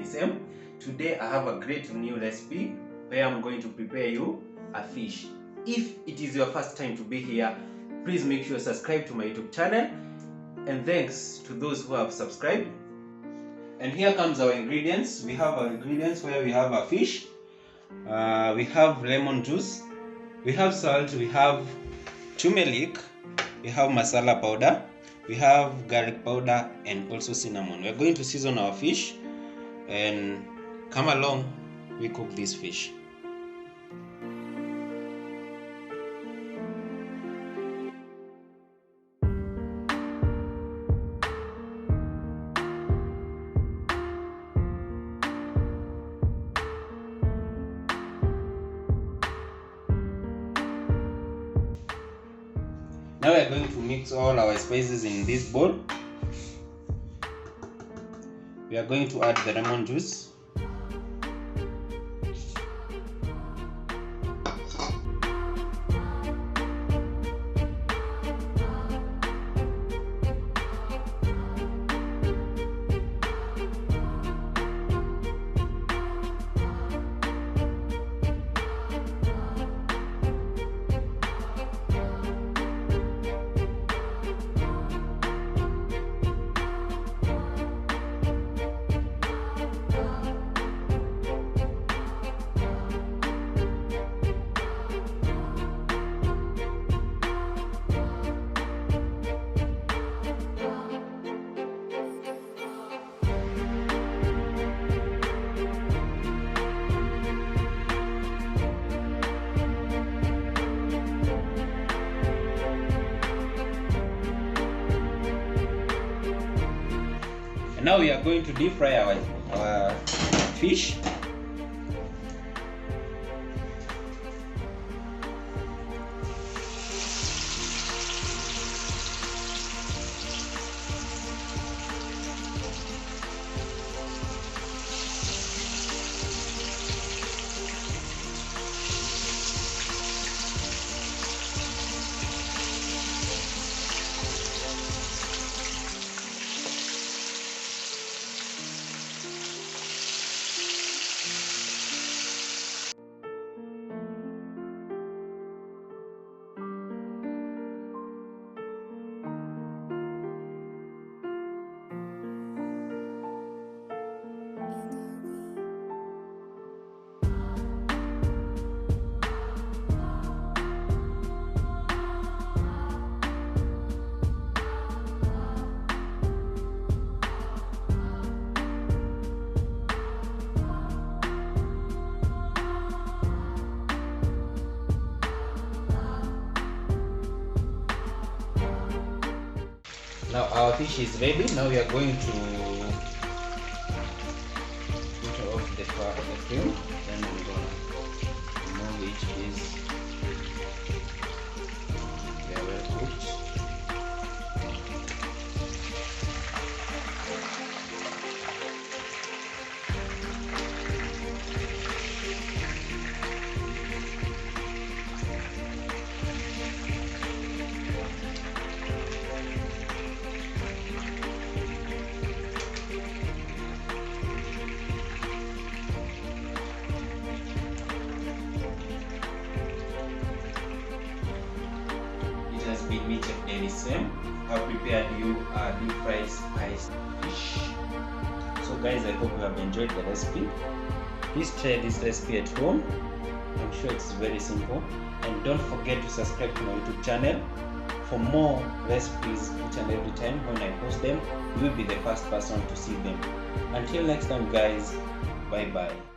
Dennis M. Today I have a great new recipe where I'm going to prepare you a fish. If it is your first time to be here, please make sure you subscribe to my YouTube channel, and thanks to those who have subscribed. And here comes our ingredients. We have our ingredients where we have a fish, we have lemon juice, we have salt, we have turmeric, we have masala powder, we have garlic powder, and also cinnamon. We're going to season our fish, and come along, we cook this fish. Now we are going to mix all our spices in this bowl. We are going to add the lemon juice. Now we are going to deep fry our fish. Now our fish is ready. Now we are going to put off the film, and we're going to remove each piece. They are well cooked. Been me, Chef Dennis M. I've prepared you a deep fried spiced fish. So guys, I hope you have enjoyed the recipe. Please try this recipe at home. I'm sure it's very simple. And don't forget to subscribe to my YouTube channel for more recipes each and every time. When I post them, you will be the first person to see them. Until next time guys, bye bye.